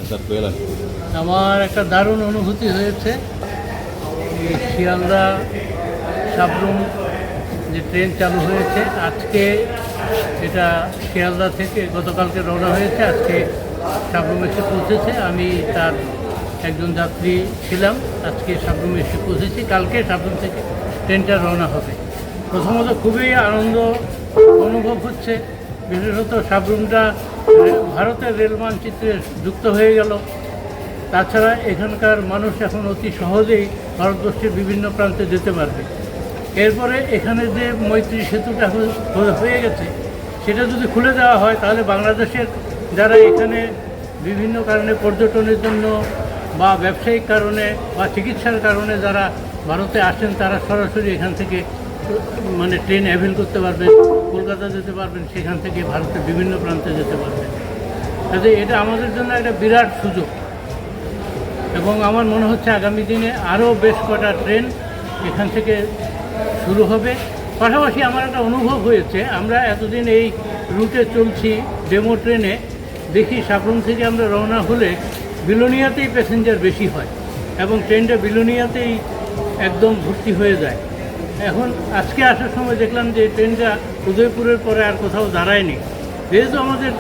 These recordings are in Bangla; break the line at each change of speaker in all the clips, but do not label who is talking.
স্যার কইলেন?
আমার একটা দারুণ অনুভূতি হয়েছে। এই শিয়ালদা সাবরুম যে ট্রেন চালু হয়েছে আজকে, এটা শিয়ালদা থেকে গতকালকে রওনা হয়েছে, আজকে সাবরুম এসে পৌঁছেছে। আমি তার একজন যাত্রী ছিলাম, আজকে সাবরুমে এসে পৌঁছেছি। কালকে সাবরুম থেকে ট্রেনটা রওনা হবে। প্রথমত খুবই আনন্দ অনুভব হচ্ছে, বিশেষত সাবরুমটা ভারতের রেল মানচিত্রে যুক্ত হয়ে গেল। তাছাড়া এখানকার মানুষ এখন অতি সহজেই ভারতবর্ষের বিভিন্ন প্রান্তে যেতে পারবে। এরপরে এখানে যে মৈত্রী সেতুটা হয়ে গেছে, সেটা যদি খুলে দেওয়া হয় তাহলে বাংলাদেশের যারা এখানে বিভিন্ন কারণে পর্যটনের জন্য বা ব্যবসায়িক কারণে বা চিকিৎসার কারণে যারা ভারতে আসেন, তারা সরাসরি এখান থেকে মানে ট্রেন অ্যাভেল করতে পারবেন, কলকাতা যেতে পারবেন, সেখান থেকে ভারতের বিভিন্ন প্রান্তে যেতে পারবেন। কাজে এটা আমাদের জন্য একটা বিরাট সুযোগ এবং আমার মনে হচ্ছে আগামী দিনে আরও বেশ কটা ট্রেন এখান থেকে শুরু হবে। পাশাপাশি আমার একটা অনুভব হয়েছে, আমরা এতদিন এই রুটে চলছি ডেমো ট্রেনে, দেখি সাবরুম থেকে আমরা রওনা হলে বিলোনিয়াতেই প্যাসেঞ্জার বেশি হয় এবং ট্রেনটা বিলোনিয়াতেই একদম ভর্তি হয়ে যায়। এখন আজকে আসার সময় দেখলাম যে ট্রেনটা উদয়পুরের পরে আর কোথাও দাঁড়ায়নি। যেহেতু আমাদের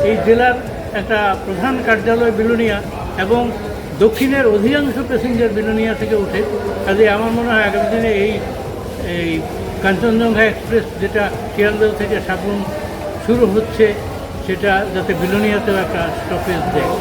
এই জেলার একটা প্রধান কার্যালয় বিলোনিয়া এবং দক্ষিণের অধিকাংশ প্যাসেঞ্জার বিলোনিয়া থেকে ওঠে, কাজে আমার মনে হয় আগামী দিনে এই কাঞ্চনজঙ্ঘা এক্সপ্রেস যেটা শিয়ালদহ থেকে সাবরুম শুরু হচ্ছে, সেটা যাতে বিলোনিয়াতেও একটা স্টপেজ দেয়।